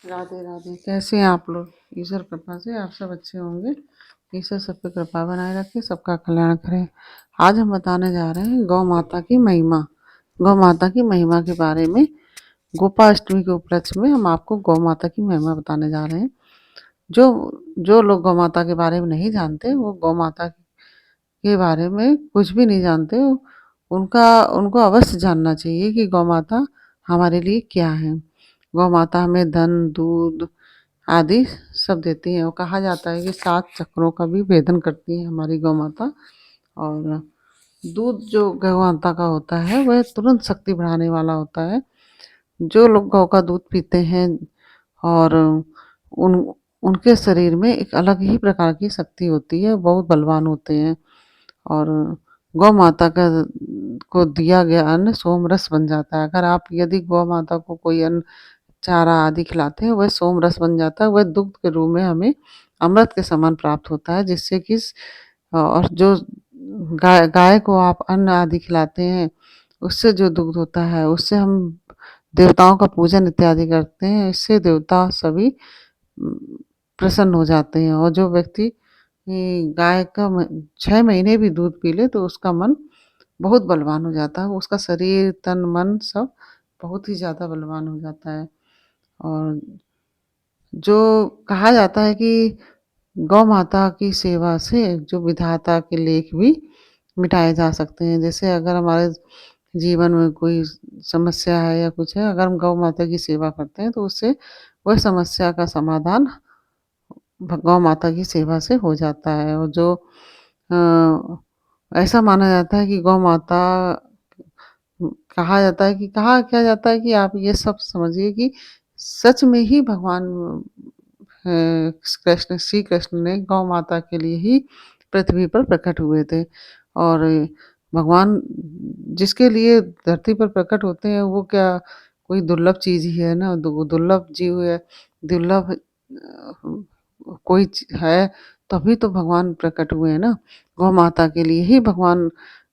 राधे राधे। कैसे हैं आप लोग? ईश्वर कृपा से आप सब अच्छे होंगे। ईश्वर सब पे कृपा बनाए रखे, सबका कल्याण करे। आज हम बताने जा रहे हैं गौ माता की महिमा। गौ माता की महिमा के बारे में गोपाष्टमी के उपलक्ष्य में हम आपको गौ माता की महिमा बताने जा रहे हैं। जो जो लोग गौ माता के बारे में नहीं जानते, वो गौ माता के बारे में कुछ भी नहीं जानते, उनका उनको अवश्य जानना चाहिए कि गौ माता हमारे लिए क्या है। गौ माता हमें धन, दूध आदि सब देती हैं और कहा जाता है कि 7 चक्रों का भी भेदन करती है हमारी गौ माता। और दूध जो गौ माता का होता है वह तुरंत शक्ति बढ़ाने वाला होता है। जो लोग गौ का दूध पीते हैं और उन उनके शरीर में एक अलग ही प्रकार की शक्ति होती है, बहुत बलवान होते हैं। और गौ माता का को दिया गया अन्न सोम रस बन जाता है। अगर आप यदि गौ माता को कोई अन्न, चारा आदि खिलाते हैं, वह सोम रस बन जाता है। वह दुग्ध के रूप में हमें अमृत के समान प्राप्त होता है, जिससे कि और जो गाय गाय को आप अन्न आदि खिलाते हैं, उससे जो दुग्ध होता है, उससे हम देवताओं का पूजन इत्यादि करते हैं। इससे देवता सभी प्रसन्न हो जाते हैं। और जो व्यक्ति गाय का 6 महीने भी दूध पी ले तो उसका मन बहुत बलवान हो जाता है। उसका शरीर, तन, मन सब बहुत ही ज़्यादा बलवान हो जाता है। और जो कहा जाता है कि गौ माता की सेवा से जो विधाता के लेख भी मिटाए जा सकते हैं। जैसे अगर हमारे जीवन में कोई समस्या है या कुछ है, अगर हम गौ माता की सेवा करते हैं तो उससे वह समस्या का समाधान गौ माता की सेवा से हो जाता है। और जो ऐसा माना जाता है कि गौ माता, कहा जाता है कि कहा क्या जाता है कि आप ये सब समझिए कि सच में ही भगवान कृष्ण, श्री कृष्ण ने गौ माता के लिए ही पृथ्वी पर प्रकट हुए थे। और भगवान जिसके लिए धरती पर प्रकट होते हैं, वो क्या कोई दुर्लभ चीज ही है ना? दुर्लभ जीव है, दुर्लभ कोई है, तभी तो भगवान प्रकट हुए हैं ना। गौ माता के लिए ही भगवान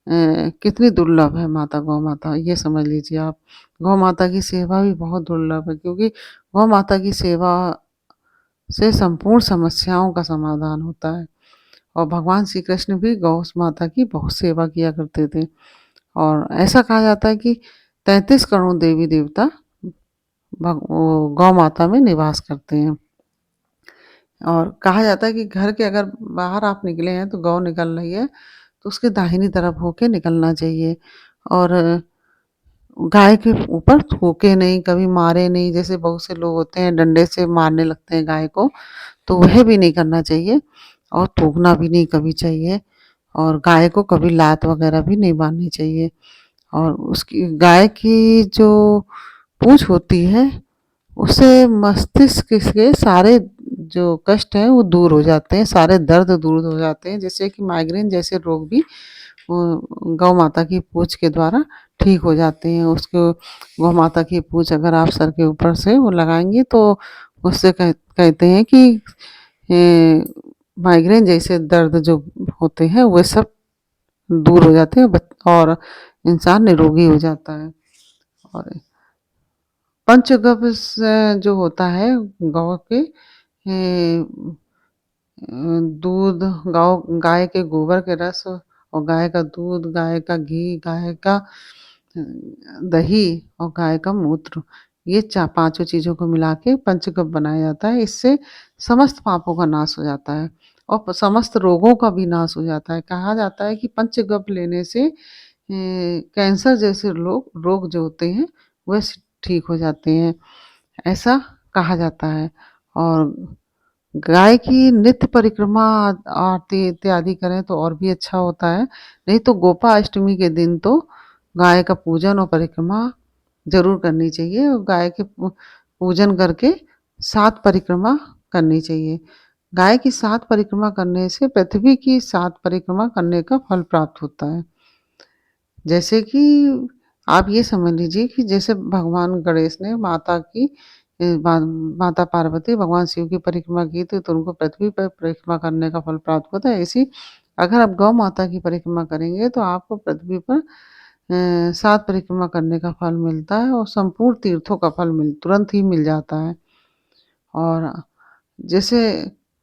कितनी दुर्लभ है माता, गौ माता, ये समझ लीजिए आप। गौ माता की सेवा भी बहुत दुर्लभ है, क्योंकि गौ माता की सेवा से संपूर्ण समस्याओं का समाधान होता है। और भगवान श्री कृष्ण भी गौ माता की बहुत सेवा किया करते थे। और ऐसा कहा जाता है कि 33 करोड़ देवी देवता गौ माता में निवास करते हैं। और कहा जाता है कि घर के अगर बाहर आप निकले हैं तो गौ निकल रही है, तो उसके दाहिनी तरफ होके निकलना चाहिए। और गाय के ऊपर थूके नहीं, कभी मारे नहीं। जैसे बहुत से लोग होते हैं डंडे से मारने लगते हैं गाय को, तो वह भी नहीं करना चाहिए। और थूकना भी नहीं कभी चाहिए। और गाय को कभी लात वगैरह भी नहीं मारनी चाहिए। और उसकी गाय की जो पूँछ होती है, उससे मस्तिष्क के सारे जो कष्ट हैं वो दूर हो जाते हैं, सारे दर्द दूर हो जाते हैं। जैसे कि माइग्रेन जैसे रोग भी गौ माता की पूँछ के द्वारा ठीक हो जाते हैं। उसको गौ माता की पूँछ अगर आप सर के ऊपर से वो लगाएँगी तो उससे कहते हैं कि माइग्रेन जैसे दर्द जो होते हैं वो सब दूर हो जाते हैं, और इंसान निरोगी हो जाता है। और पंचगव्य से जो होता है गौ के दूध, गाय के गोबर के रस और गाय का दूध, गाय का घी, गाय का दही और गाय का मूत्र, ये पांचों चीजों को मिला के पंचगव्य बनाया जाता है। इससे समस्त पापों का नाश हो जाता है और समस्त रोगों का भी नाश हो जाता है। कहा जाता है कि पंचगव्य लेने से कैंसर जैसे रोग जो होते हैं वह ठीक हो जाते हैं, ऐसा कहा जाता है। और गाय की नित्य परिक्रमा आरती इत्यादि करें तो और भी अच्छा होता है। नहीं तो गोपाष्टमी के दिन तो गाय का पूजन और परिक्रमा जरूर करनी चाहिए। और गाय के पूजन करके 7 परिक्रमा करनी चाहिए। गाय की 7 परिक्रमा करने से पृथ्वी की 7 परिक्रमा करने का फल प्राप्त होता है। जैसे कि आप ये समझ लीजिए कि जैसे भगवान गणेश ने माता की माता पार्वती भगवान शिव की परिक्रमा की थी, तो उनको पृथ्वी पर परिक्रमा करने का फल प्राप्त होता है। ऐसी अगर आप गौ माता की परिक्रमा करेंगे तो आपको पृथ्वी पर 7 परिक्रमा करने का फल मिलता है और संपूर्ण तीर्थों का फल तुरंत ही मिल जाता है। और जैसे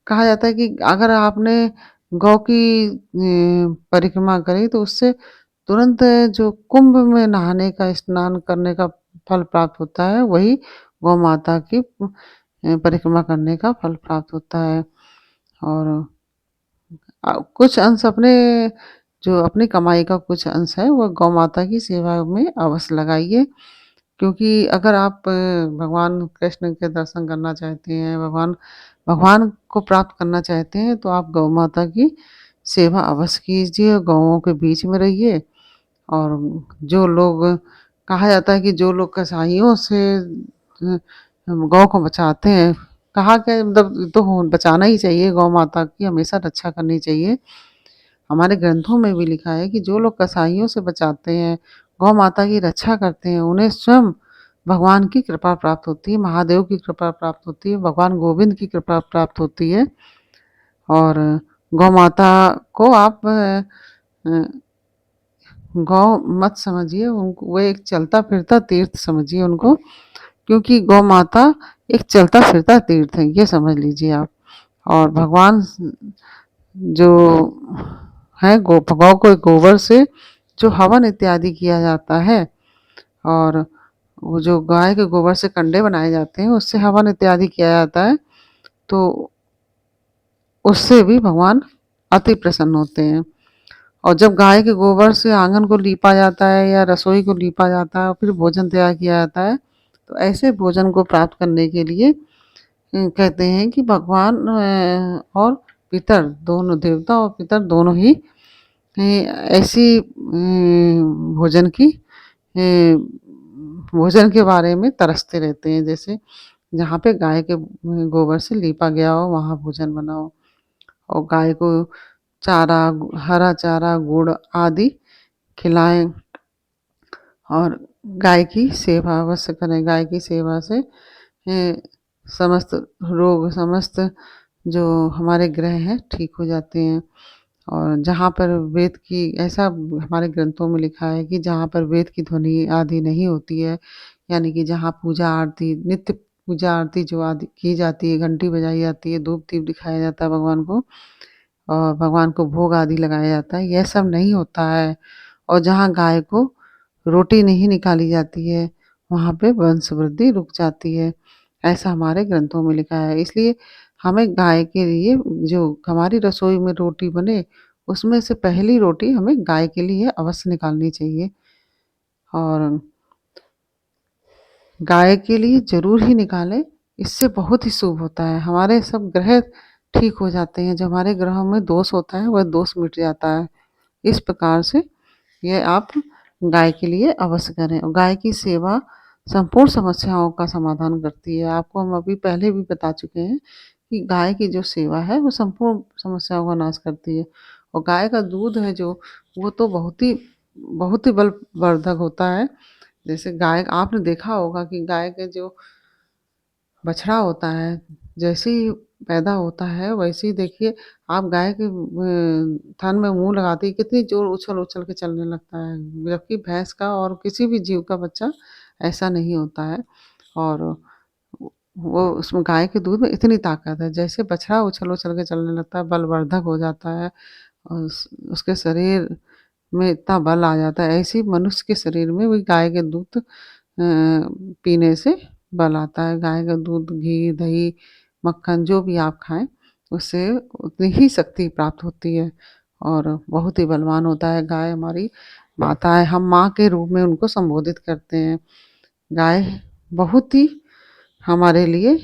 कहा जाता है कि अगर आपने गौ की परिक्रमा करी तो उससे तुरंत जो कुंभ में नहाने का, स्नान करने का फल प्राप्त होता है, वही गौ माता की परिक्रमा करने का फल प्राप्त होता है। और कुछ अंश अपने, जो अपनी कमाई का कुछ अंश है, वो गौ माता की सेवा में अवश्य लगाइए। क्योंकि अगर आप भगवान कृष्ण के दर्शन करना चाहते हैं, भगवान भगवान को प्राप्त करना चाहते हैं, तो आप गौ माता की सेवा अवश्य कीजिए, गौओं के बीच में रहिए। और जो लोग, कहा जाता है कि जो लोग कसाईयों से गौ को बचाते हैं, कहा क्या मतलब, तो बचाना ही चाहिए, गौ माता की हमेशा रक्षा करनी चाहिए। हमारे ग्रंथों में भी लिखा है कि जो लोग कसाईयों से बचाते हैं, गौ माता की रक्षा करते हैं, उन्हें स्वयं भगवान की कृपा प्राप्त होती है, महादेव की कृपा प्राप्त होती है, भगवान गोविंद की कृपा प्राप्त होती है। और गौ माता को आप गौ मत समझिए, उनको वो एक चलता फिरता तीर्थ समझिए उनको, क्योंकि गौ माता एक चलता फिरता तीर्थ है, ये समझ लीजिए आप। और भगवान जो है, गौ को गोबर से जो हवन इत्यादि किया जाता है, और वो जो गाय के गोबर से कंडे बनाए जाते हैं, उससे हवन इत्यादि किया जाता है, तो उससे भी भगवान अति प्रसन्न होते हैं। और जब गाय के गोबर से आंगन को लीपा जाता है या रसोई को लीपा जाता है और फिर भोजन तैयार किया जाता है, तो ऐसे भोजन को प्राप्त करने के लिए कहते हैं कि भगवान और पितर दोनों, देवता और पितर दोनों ही ऐसी भोजन की भोजन के बारे में तरसते रहते हैं। जैसे जहाँ पे गाय के गोबर से लीपा गया हो, वहाँ भोजन बनाओ, और गाय को चारा, हरा चारा, गुड़ आदि खिलाएं, और गाय की सेवा अवश्य करें। गाय की सेवा से समस्त रोग, समस्त जो हमारे ग्रह हैं, ठीक हो जाते हैं। और जहाँ पर वेद की, ऐसा हमारे ग्रंथों में लिखा है कि जहाँ पर वेद की ध्वनि आदि नहीं होती है, यानी कि जहाँ पूजा आरती, नित्य पूजा आरती जो आदि की जाती है, घंटी बजाई जाती है, धूप दीप दिखाया जाता है भगवान को, और भगवान को भोग आदि लगाया जाता है, यह सब नहीं होता है। और जहाँ गाय को रोटी नहीं निकाली जाती है, वहाँ पे वंश वृद्धि रुक जाती है, ऐसा हमारे ग्रंथों में लिखा है। इसलिए हमें गाय के लिए, जो हमारी रसोई में रोटी बने, उसमें से पहली रोटी हमें गाय के लिए अवश्य निकालनी चाहिए। और गाय के लिए ज़रूर ही निकालें, इससे बहुत ही शुभ होता है। हमारे सब ग्रह ठीक हो जाते हैं, जो हमारे ग्रहों में दोष होता है, वह दोष मिट जाता है। इस प्रकार से ये आप गाय के लिए अवश्य करें। और गाय की सेवा संपूर्ण समस्याओं का समाधान करती है। आपको हम अभी पहले भी बता चुके हैं कि गाय की जो सेवा है, वो संपूर्ण समस्याओं का नाश करती है। और गाय का दूध है जो, वो तो बहुत ही बलवर्धक होता है। जैसे गाय, आपने देखा होगा कि गाय के जो बछड़ा होता है, जैसे ही पैदा होता है, वैसे ही देखिए आप गाय के थन में मुँह लगाते ही कितनी ज़ोर उछल-उछल के चलने लगता है। जबकि भैंस का और किसी भी जीव का बच्चा ऐसा नहीं होता है। और वो उसमें गाय के दूध में इतनी ताकत है, जैसे बछड़ा उछल-उछल के चलने लगता है, बलवर्धक हो जाता है, और उसके शरीर में इतना बल आ जाता है, ऐसे ही मनुष्य के शरीर में भी गाय के दूध पीने से बल आता है। गाय का दूध, घी, दही, मक्खन जो भी आप खाएँ, उससे उतनी ही शक्ति प्राप्त होती है, और बहुत ही बलवान होता है। गाय हमारी माता है, हम माँ के रूप में उनको संबोधित करते हैं। गाय बहुत ही हमारे लिए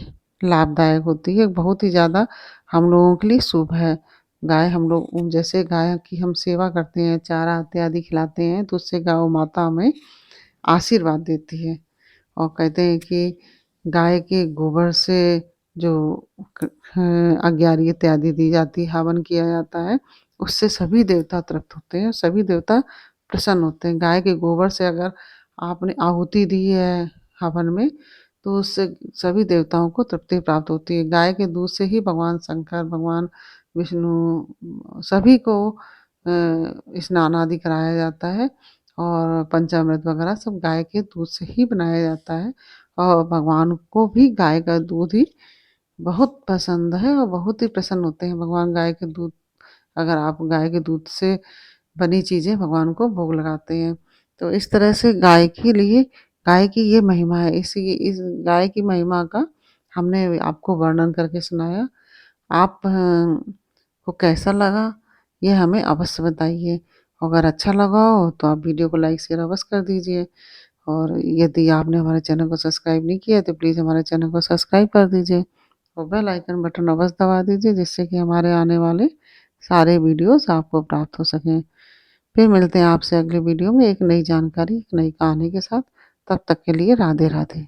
लाभदायक होती है, बहुत ही ज़्यादा हम लोगों के लिए शुभ है। गाय, हम लोग जैसे गाय की हम सेवा करते हैं, चारा इत्यादि खिलाते हैं, तो उससे गौ माता हमें आशीर्वाद देती है। और कहते हैं कि गाय के गोबर से जो अग्यारी इत्यादि दी जाती है, हवन किया जाता है, उससे सभी देवता तृप्त होते हैं, सभी देवता प्रसन्न होते हैं। गाय के गोबर से अगर आपने आहुति दी है हवन में, तो उससे सभी देवताओं को तृप्ति प्राप्त होती है। गाय के दूध से ही भगवान शंकर, भगवान विष्णु सभी को स्नान आदि कराया जाता है, और पंचामृत वगैरह सब गाय के दूध से ही बनाया जाता है, और भगवान को भी गाय का दूध ही बहुत पसंद है और बहुत ही प्रसन्न होते हैं भगवान गाय के दूध। अगर आप गाय के दूध से बनी चीज़ें भगवान को भोग लगाते हैं। तो इस तरह से गाय की ये महिमा है। इस गाय की महिमा का हमने आपको वर्णन करके सुनाया। आप को कैसा लगा ये हमें अवश्य बताइए। अगर अच्छा लगा हो तो आप वीडियो को लाइक शेयर अवश्य कर दीजिए। और यदि आपने हमारे चैनल को सब्सक्राइब नहीं किया है तो प्लीज़ हमारे चैनल को सब्सक्राइब कर दीजिए और बेल आइकन बटन अवश्य दबा दीजिए, जिससे कि हमारे आने वाले सारे वीडियोस आपको प्राप्त हो सकें। फिर मिलते हैं आपसे अगले वीडियो में एक नई जानकारी, एक नई कहानी के साथ। तब तक के लिए राधे राधे।